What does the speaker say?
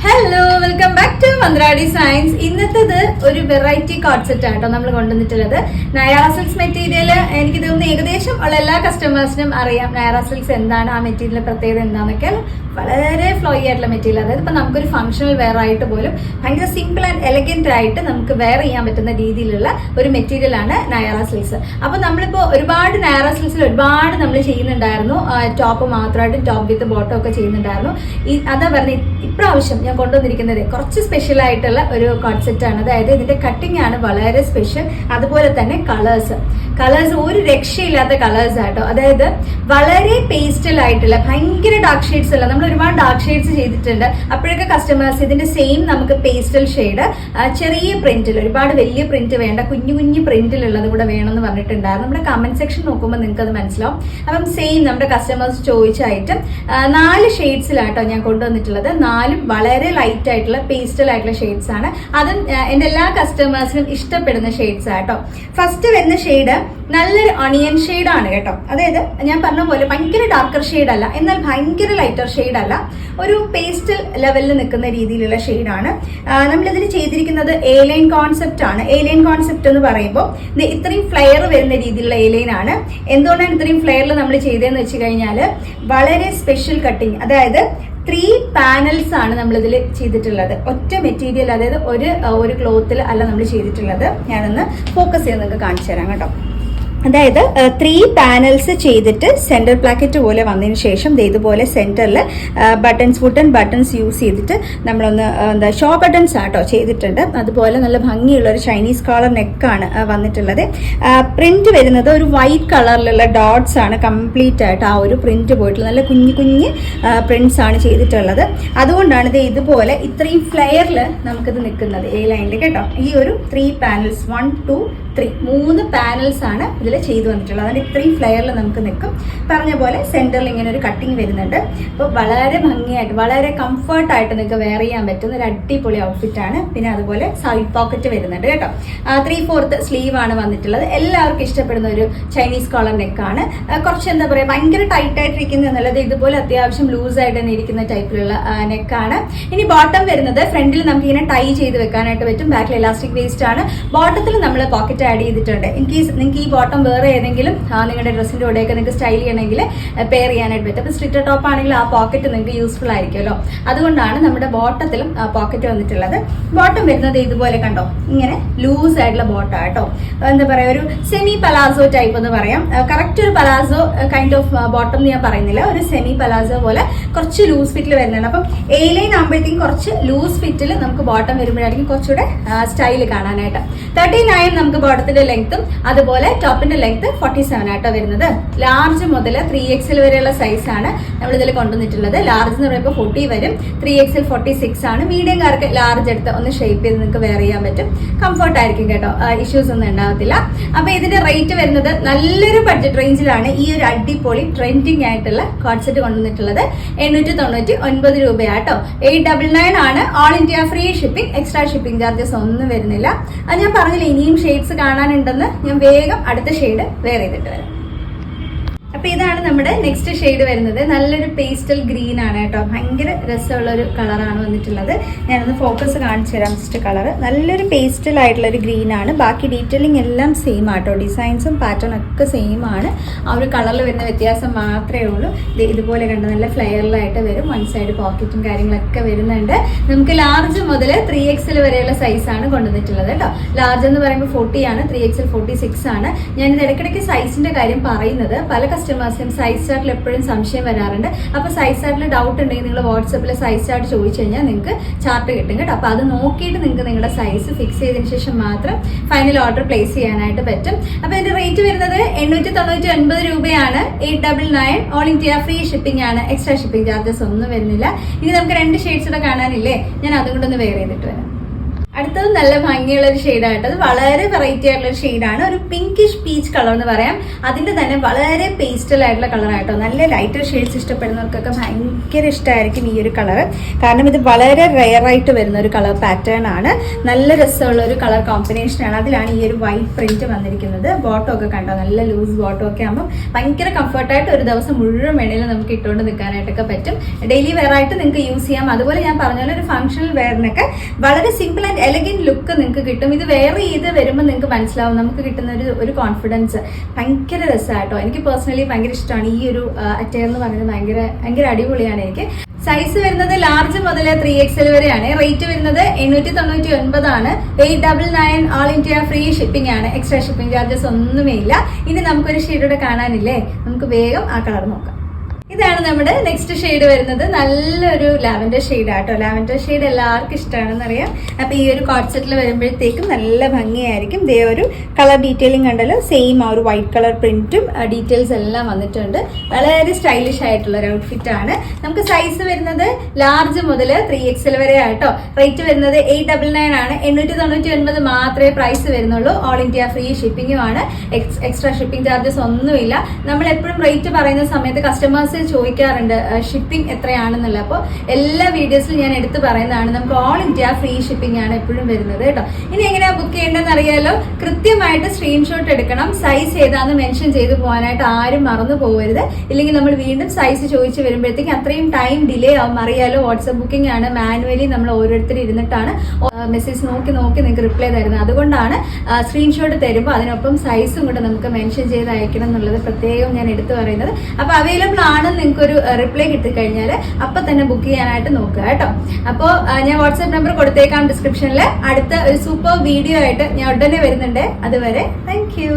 Hello, welcome back to Mantra designs. ഇന്നത്തേത് ഒരു variety code set ആട്ടോ നമ്മൾ കൊണ്ടുവന്നിട്ടുള്ളത്. നയാറ സിൽക്സ് മെറ്റീരിയൽ എനിക്ക് തോന്നുന്നു ഏകദേശം ഉള്ള എല്ലാ കസ്റ്റമേഴ്സിനും അറിയാം നയാറ സിൽക്സ് എന്താണ്, ആ മെറ്റീരിയൽ പ്രത്യേകത എന്താണെന്നൊക്കെ. വളരെ ഫ്ലോയി ആയിട്ടുള്ള മെറ്റീരിയൽ, അതായത് ഇപ്പൊ നമുക്കൊരു ഫംഗ്ഷണൽ വെയർ ആയിട്ട് പോലും ഭയങ്കര സിമ്പിൾ ആൻഡ് എലഗന്റ് ആയിട്ട് നമുക്ക് വെയർ ചെയ്യാൻ പറ്റുന്ന രീതിയിലുള്ള ഒരു മെറ്റീരിയൽ ആണ് നയാറ സിൽക്സ്. അപ്പൊ നമ്മളിപ്പോ ഒരുപാട് നയാറ സിൽക്സിൽ ഒരുപാട് നമ്മൾ ചെയ്യുന്നുണ്ടായിരുന്നു. ടോപ്പ് മാത്രമായിട്ട് ടോപ്പ് വിത്ത് ബോട്ടം ഒക്കെ ചെയ്യുന്നുണ്ടായിരുന്നു. അതാ പറഞ്ഞ ഇപ്രാവശ്യം ഞാൻ കൊണ്ടുവന്നിരിക്കുന്നത് കുറച്ച് സ്പെഷ്യൽ ആയിട്ടുള്ള ഒരു കോഡ് സെറ്റ് ആണ്. അതായത് ഇതിന്റെ കട്ടിംഗ് ആണ് വളരെ സ്പെഷ്യൽ. അതുപോലെ തന്നെ കളേഴ്സ് ഒരു രക്ഷയില്ലാത്ത കളേഴ്സ് ആട്ടോ. അതായത് വളരെ പേസ്റ്റൽ ആയിട്ടുള്ള ഭയങ്കര ഡാർക്ക് ഷെയ്ഡ്സ് അല്ല. നമ്മൾ ഒരുപാട് ഡാർക്ക് ഷെയ്ഡ്സ് ചെയ്തിട്ടുണ്ട്. അപ്പോഴൊക്കെ കസ്റ്റമേഴ്സ് ഇതിന്റെ സെയിം നമുക്ക് പേസ്റ്റൽ ഷെയ്ഡ് ചെറിയ പ്രിന്റിൽ, ഒരുപാട് വലിയ പ്രിന്റ് വേണ്ട, കുഞ്ഞു കുഞ്ഞു പ്രിന്റിലുള്ളത് കൂടെ വേണമെന്ന് പറഞ്ഞിട്ടുണ്ടായിരുന്നു. നമ്മുടെ കമന്റ് സെക്ഷൻ നോക്കുമ്പോൾ നിങ്ങൾക്ക് അത് മനസ്സിലാവും. അപ്പം സെയിം നമ്മുടെ കസ്റ്റമേഴ്സ് ചോദിച്ച ഐറ്റം 4 ഷെയ്ഡ്സിലാട്ടോ ഞാൻ കൊണ്ടുവന്നിട്ടുള്ളത്. 4ഉം വളരെ ലൈറ്റ് ആയിട്ടുള്ള പേസ്റ്റൽ ആയിട്ടുള്ള ഷെയ്ഡ്സ് ആണ്. അതും എന്റെ എല്ലാ കസ്റ്റമേഴ്സിനും ഇഷ്ടപ്പെടുന്ന ഷെയ്ഡ്സ് ആട്ടോ. ഫസ്റ്റ് വരുന്ന ഷെയ്ഡ് നല്ലൊരു ഒണിയൻ ഷെയ്ഡ് ആണ് കേട്ടോ. അതായത് ഞാൻ പറഞ്ഞ പോലെ ഭയങ്കര ഡാർക്കർ ഷെയ്ഡ് അല്ല, എന്നാൽ ഭയങ്കര ലൈറ്റർ ഷെയ്ഡ് അല്ല, ഒരു പേസ്റ്റൽ ലെവലിൽ നിൽക്കുന്ന രീതിയിലുള്ള ഷെയ്ഡാണ്. നമ്മളിതിൽ ചെയ്തിരിക്കുന്നത് എ ലൈൻ കോൺസെപ്റ്റ് ആണ്. എ ലൈൻ കോൺസെപ്റ്റ് എന്ന് പറയുമ്പോൾ ഇത്രയും ഫ്ലെയർ വരുന്ന രീതിയിലുള്ള എ ലൈൻ ആണ്. എന്തുകൊണ്ടാണ് ഇത്രയും ഫ്ലെയറിൽ നമ്മൾ ചെയ്തതെന്ന് വെച്ച് കഴിഞ്ഞാൽ വളരെ സ്പെഷ്യൽ കട്ടിങ്, അതായത് 3 പാനൽസ് ആണ് നമ്മൾ ഇതിൽ ചെയ്തിട്ടുള്ളത്. ഒറ്റ മെറ്റീരിയൽ, അതായത് ഒരു ക്ലോത്തിൽ അല്ല നമ്മൾ ചെയ്തിട്ടുള്ളത്. ഞാനൊന്ന് ഫോക്കസ് ചെയ്ത് നിങ്ങൾക്ക് കാണിച്ചു തരാം കേട്ടോ. അതായത് 3 പാനൽസ് ചെയ്തിട്ട് സെന്റർ പ്ലാക്കറ്റ് പോലെ വന്നതിന് ശേഷം ഇതുപോലെ സെന്ററിൽ വുഡൻ ബട്ടൺസ് യൂസ് ചെയ്തിട്ട് നമ്മളൊന്ന് ഷോ ബട്ടൺസ് ആട്ടോ ചെയ്തിട്ടുണ്ട്. അതുപോലെ നല്ല ഭംഗിയുള്ള ഒരു ചൈനീസ് കോളർ നെക്കാണ് വന്നിട്ടുള്ളത്. പ്രിന്റ് വരുന്നത് ഒരു വൈറ്റ് കളറിലുള്ള ഡോട്ട്സ് ആണ് കംപ്ലീറ്റ് ആയിട്ട് ആ ഒരു പ്രിന്റ് പോയിട്ടുള്ളത്. നല്ല കുഞ്ഞു കുഞ്ഞ് പ്രിന്റ്സ് ആണ് ചെയ്തിട്ടുള്ളത്. അതുകൊണ്ടാണ് ഇത് ഇതുപോലെ ഇത്രയും ഫ്ലെയറിൽ നമുക്കിത് നിൽക്കുന്നത് എ ലൈനിൽ കേട്ടോ. ഈ ഒരു 3 പാനൽസ് 1 2 3 3 പാനൽസ് ആണ് ഇതിൽ ചെയ്തു വന്നിട്ടുള്ളത്. അതുകൊണ്ട് ഇത്രയും ഫ്ലെയറിൽ നമുക്ക് നിൽക്കും. പറഞ്ഞ പോലെ സെന്ററിൽ ഇങ്ങനെ ഒരു കട്ടിങ് വരുന്നുണ്ട്. അപ്പോൾ വളരെ ഭംഗിയായിട്ട് വളരെ കംഫർട്ടായിട്ട് നിങ്ങൾക്ക് വെയർ ചെയ്യാൻ പറ്റുന്ന ഒരു അടിപൊളി ഔട്ട്ഫിറ്റ് ആണ്. പിന്നെ അതുപോലെ സൈഡ് പോക്കറ്റ് വരുന്നുണ്ട് കേട്ടോ. 3/4 സ്ലീവ് ആണ് വന്നിട്ടുള്ളത്. എല്ലാവർക്കും ഇഷ്ടപ്പെടുന്ന ഒരു ചൈനീസ് കോളർ നെക്കാണ്. കുറച്ച് എന്താ പറയുക, ഭയങ്കര ടൈറ്റ് ആയിട്ടിരിക്കുന്ന എന്നുള്ളത് ഇതുപോലെ അത്യാവശ്യം ലൂസ് ആയിട്ട് തന്നെ ഇരിക്കുന്ന ടൈപ്പിലുള്ള നെക്കാണ്. ഇനി ബോട്ടം വരുന്നത് ഫ്രണ്ടിൽ നമുക്ക് ഇങ്ങനെ ടൈ ചെയ്ത് വെക്കാനായിട്ട് പറ്റും. ബാക്കിൽ ഇലാസ്റ്റിക് വേസ്റ്റ് ആണ്. ബോട്ടത്തിൽ നമ്മൾ പോക്കറ്റ് ആഡ് ചെയ്തിട്ടുണ്ട്. ഇൻ കേസ് നിങ്ങൾക്ക് ഈ ബോട്ടം വേറെ ഏതെങ്കിലും നിങ്ങളുടെ ഡ്രസ്സിന്റെ കൂടെയൊക്കെ നിങ്ങൾക്ക് സ്റ്റൈൽ ചെയ്യണമെങ്കിൽ പെയർ ചെയ്യാനായിട്ട് പറ്റും. അപ്പൊ സ്ട്രിറ്റർ ടോപ്പ് ആണെങ്കിൽ ആ പോക്കറ്റ് നിങ്ങൾക്ക് യൂസ്ഫുൾ ആയിരിക്കുമല്ലോ. അതുകൊണ്ടാണ് നമ്മുടെ ബോട്ടത്തിലും പോക്കറ്റ് വന്നിട്ടുള്ളത്. ബോട്ടം വരുന്നത് ഇതുപോലെ കണ്ടോ, ഇങ്ങനെ ലൂസ് ആയിട്ടുള്ള ബോട്ടം കേട്ടോ. എന്താ പറയാ, ഒരു സെമി പലാസോ ടൈപ്പ് എന്ന് പറയാം. കറക്റ്റ് ഒരു പലാസോ കൈൻഡ് ഓഫ് ബോട്ടം എന്ന് ഞാൻ പറയുന്നില്ല, ഒരു സെമി പലാസോ പോലെ കുറച്ച് ലൂസ് ഫിറ്റിൽ വരുന്നുണ്ട്. അപ്പം എ ലൈൻ ആകുമ്പോഴത്തേക്കും കുറച്ച് ലൂസ് ഫിറ്റിൽ നമുക്ക് ബോട്ടം വരുമ്പോഴായിരിക്കും കുറച്ചുകൂടെ സ്റ്റൈൽ കാണാനായിട്ട്. 39 നമുക്ക് ബോട്ടത്തിന്റെ ലെങ്ത്തും അതുപോലെ ടോപ്പിന്റെ ലെങ്ത് 47 ആയിട്ടോ വരുന്നത്. ലാർജ് മുതൽ 3XL വരെയുള്ള സൈസ് ആണ് നമ്മൾ ഇതിൽ കൊണ്ടുവന്നിട്ടുള്ളത്. ലാർജ് എന്ന് പറയുമ്പോൾ 40 വരും, 3XL 46 ആണ്. മീഡിയംകാർക്ക് ലാർജ് എടുത്ത് ഒന്ന് ഷേപ്പ് ചെയ്ത് നിങ്ങൾക്ക് വെയർ ചെയ്യാൻ പറ്റും. കംഫർട്ട് ആയിരിക്കും കേട്ടോ, ഇഷ്യൂസ് ഒന്നും ഉണ്ടാവത്തില്ല. അപ്പൊ ഇതിന്റെ റേറ്റ് വരുന്നത് നല്ലൊരു ബഡ്ജറ്റ് റേഞ്ചിലാണ് ഈ ഒരു അടിപൊളി ട്രെൻഡിങ് ആയിട്ടുള്ള കോഡ് സെറ്റ് കൊണ്ടുവന്നിട്ടുള്ളത്. 899 രൂപയാട്ടോ. 899 ആണ്. All India free shipping, extra shipping charges ഒന്നും വരുന്നില്ല. അത് ഞാൻ പറഞ്ഞില്ല, ഇനിയും ഷെയ്ഡ്സ് കാണാനുണ്ടെന്ന്. ഞാൻ വേഗം അടുത്ത ഷെയ്ഡ് വെയർ ചെയ്തിട്ട് വരാം. അപ്പൊ ഇതാണ് നമ്മുടെ നെക്സ്റ്റ് ഷെയ്ഡ് വരുന്നത്. നല്ലൊരു പേസ്റ്റൽ ഗ്രീൻ ആണ് കേട്ടോ. ഭയങ്കര രസമുള്ള ഒരു കളറാണ് വന്നിട്ടുള്ളത്. ഞാനൊന്ന് ഫോക്കസ് കാണിച്ചു തരാം. ജസ്റ്റ് കളർ നല്ലൊരു പേസ്റ്റൽ ആയിട്ടുള്ള ഒരു ഗ്രീൻ ആണ്. ബാക്കി ഡീറ്റെയിലിംഗ് എല്ലാം സെയിം ആട്ടോ. ഡിസൈൻസും പാറ്റേൺ ഒക്കെ സെയിം ആണ്. ആ ഒരു കളറിൽ വരുന്ന വ്യത്യാസം മാത്രമേ ഉള്ളൂ. ഇതുപോലെ കണ്ട നല്ല ഫ്ലെയറിലായിട്ട് വരും. 1 സൈഡ് പോക്കറ്റും കാര്യങ്ങളൊക്കെ വരുന്നുണ്ട്. നമുക്ക് ലാർജ് മുതൽ 3XL വരെയുള്ള സൈസാണ് കൊണ്ടുവന്നിട്ടുള്ളത് കേട്ടോ. ലാർജ് എന്ന് പറയുമ്പോൾ 40 ആണ്, 3XL 46 ആണ്. ഞാനിത് ഇടയ്ക്കിടയ്ക്ക് സൈസിന്റെ കാര്യം പറയുന്നത്. പല കസ്റ്റമേഴ്സിനും സൈസ് ചാർട്ടിൽ എപ്പോഴും സംശയം വരാറുണ്ട്. അപ്പൊ സൈസ് ചാർട്ടിൽ ഡൗട്ട് ഉണ്ടെങ്കിൽ നിങ്ങൾ വാട്സപ്പിൽ സൈസ് ചാർട്ട് ചോദിച്ചു കഴിഞ്ഞാൽ നിങ്ങൾക്ക് ചാർട്ട് കിട്ടും കേട്ടോ. അപ്പൊ അത് നോക്കിയിട്ട് നിങ്ങൾക്ക് നിങ്ങളുടെ സൈസ് ഫിക്സ് ചെയ്തതിനു ശേഷം മാത്രം ഫൈനൽ ഓർഡർ പ്ലേസ് ചെയ്യാനായിട്ട് പറ്റും. അപ്പൊ ഇതിന്റെ റേറ്റ് വരുന്നത് 899 രൂപയാണ്. 899. ഓൾ ഇന്ത്യ ഫ്രീ ഷിപ്പിംഗ് ആണ്. എക്സ്ട്രാ ഷിപ്പിംഗ് ചാർജസ് ഒന്നും വരുന്നില്ല. ഇനി നമുക്ക് 2 ഷെയ്ഡ്സ് കൂടെ കാണാനില്ലേ, ഞാൻ അതുകൊണ്ടൊന്ന് വെയർ ചെയ്തിട്ട് വരാം. അടുത്തത് നല്ല ഭംഗിയുള്ള ഒരു ഷെയ്ഡായിട്ട്, അത് വളരെ വെറൈറ്റി ആയിട്ടുള്ള ഒരു ഷെയ്ഡാണ്. ഒരു പിങ്കിഷ് പീച്ച് കളർ എന്ന് പറയാം. അതിന്റെ തന്നെ വളരെ പേസ്റ്റൽ ആയിട്ടുള്ള കളറായിട്ടോ. നല്ല ലൈറ്റർ ഷെയ്ഡ്സ് ഇഷ്ടപ്പെടുന്നവർക്കൊക്കെ ഭയങ്കര ഇഷ്ടമായിരിക്കും ഈ ഒരു കളർ. കാരണം ഇത് വളരെ റെയർ ആയിട്ട് വരുന്ന ഒരു കളർ പാറ്റേൺ ആണ്. നല്ല രസമുള്ള ഒരു കളർ കോമ്പിനേഷൻ ആണ്. അതിലാണ് ഈ ഒരു വൈറ്റ് പ്രിന്റ് വന്നിരിക്കുന്നത്. ബോട്ടം ഒക്കെ കണ്ടോ, നല്ല ലൂസ് ബോട്ടം ഒക്കെ ആകുമ്പോൾ ഭയങ്കര കംഫർട്ടായിട്ട് ഒരു ദിവസം മുഴുവൻ വേണേലും നമുക്ക് ഇട്ടുകൊണ്ട് നിൽക്കാനായിട്ടൊക്കെ പറ്റും. ഡെയിലി വെയർ ആയിട്ട് നിങ്ങൾക്ക് യൂസ് ചെയ്യാം. അതുപോലെ ഞാൻ പറഞ്ഞ പോലെ ഒരു ഫംഗ്ഷണൽ വെയറിനൊക്കെ വളരെ സിമ്പിൾ ആൻഡ് എലഗന്റ് ലുക്ക് നിങ്ങൾക്ക് കിട്ടും. ഇത് വെയർ ചെയ്ത് വരുമ്പോൾ നിങ്ങൾക്ക് മനസ്സിലാവും നമുക്ക് കിട്ടുന്ന ഒരു കോൺഫിഡൻസ് ഭയങ്കര രസമായിട്ടോ. എനിക്ക് പേഴ്സണലി ഭയങ്കര ഇഷ്ടമാണ് ഈ ഒരു അറ്റയർ എന്ന് പറയുന്നത്. ഭയങ്കര അടിപൊളിയാണ് എനിക്ക്. സൈസ് വരുന്നത് ലാർജ് മുതൽ 3XL വരെയാണ്. റേറ്റ് വരുന്നത് 899 ആണ്. 899 ഓൾ ഇന്ത്യ ഫ്രീ ഷിപ്പിംഗ് ആണ്. എക്സ്ട്രാ ഷിപ്പിംഗ് ചാർജസ് ഒന്നുമേ ഇല്ല. ഇനി നമുക്കൊരു ഷെയ്ഡൂടെ കാണാനില്ലേ, നമുക്ക് വേഗം ആ കളർ നോക്കാം. ഇതാണ് നമ്മുടെ നെക്സ്റ്റ് ഷെയ്ഡ് വരുന്നത്. നല്ലൊരു ലാവൻഡർ ഷെയ്ഡ് ആട്ടോ. ലാവൻഡർ ഷെയ്ഡ് എല്ലാവർക്കും ഇഷ്ടമാണെന്ന് അറിയാം. അപ്പൊ ഈ ഒരു കോട്ട് സെറ്റിൽ വരുമ്പോഴത്തേക്കും നല്ല ഭംഗിയായിരിക്കും. ദേ ഒരു കളർ ഡീറ്റെയിലിംഗ് കണ്ടല്ലോ, സെയിം ആ ഒരു വൈറ്റ് കളർ പ്രിന്റും ഡീറ്റെയിൽസ് എല്ലാം വന്നിട്ടുണ്ട്. വളരെ സ്റ്റൈലിഷ് ആയിട്ടുള്ള ഒരു ഔട്ട്ഫിറ്റ് ആണ്. നമുക്ക് സൈസ് വരുന്നത് ലാർജ് മുതൽ 3XL വരെ ആട്ടോ. റേറ്റ് വരുന്നത് 899 ആണ്. 899 മാത്രമേ പ്രൈസ് വരുന്നുള്ളൂ. ഓൾ ഇന്ത്യ ഫ്രീ ഷിപ്പിംഗും ആണ്. എക്സ്ട്രാ ഷിപ്പിംഗ് ചാർജസ് ഒന്നുമില്ല. നമ്മൾ എപ്പോഴും റേറ്റ് പറയുന്ന സമയത്ത് കസ്റ്റമേഴ്സ് ചോദിക്കാറുണ്ട് ഷിപ്പിംഗ് എത്രയാണെന്നുള്ള. അപ്പോൾ എല്ലാ വീഡിയോസിലും ഞാൻ എടുത്ത് പറയുന്നതാണ്, നമുക്ക് ഓൾ ഇന്ത്യ ഫ്രീ ഷിപ്പിംഗ് ആണ് എപ്പോഴും വരുന്നത് കേട്ടോ. ഇനി എങ്ങനെയാ ബുക്ക് ചെയ്യേണ്ടതെന്ന് അറിയാലോ. കൃത്യമായിട്ട് സ്ക്രീൻഷോട്ട് എടുക്കണം. സൈസ് ഏതാന്ന് മെൻഷൻ ചെയ്ത് പോകാനായിട്ട് ആരും മറന്നു പോകരുത്. ഇല്ലെങ്കിൽ നമ്മൾ വീണ്ടും സൈസ് ചോദിച്ച് വരുമ്പോഴത്തേക്കും അത്രയും ടൈം ഡിലേ ആവും. അറിയാലോ, വാട്സ്ആപ്പ് ബുക്കിംഗ് ആണ്. മാനുവലി നമ്മൾ ഓരോരുത്തർ ഇരുന്നിട്ടാണ് മെസ്സേജ് നോക്കി നിങ്ങൾക്ക് റിപ്ലൈ തരുന്നത്. അതുകൊണ്ടാണ് സ്ക്രീൻഷോട്ട് തരുമ്പോൾ അതിനൊപ്പം സൈസും കൂടെ നമുക്ക് മെൻഷൻ ചെയ്ത് അയക്കണം എന്നുള്ളത് പ്രത്യേകം ഞാൻ എടുത്തു പറയുന്നത്. അപ്പൊ അവൈലബിൾ ആണ് നിങ്ങൾക്ക് ഒരു റിപ്ലൈ കിട്ടിക്കഴിഞ്ഞാൽ അപ്പൊ തന്നെ ബുക്ക് ചെയ്യാനായിട്ട് നോക്കുക കേട്ടോ. അപ്പോൾ ഞാൻ വാട്സ്ആപ്പ് നമ്പർ കൊടുത്തേക്കാം ഡിസ്ക്രിപ്ഷനിൽ. അടുത്ത ഒരു സൂപ്പർ വീഡിയോ ആയിട്ട് ഞാൻ ഉടനെ വരുന്നുണ്ട്. അതുവരെ താങ്ക് യു.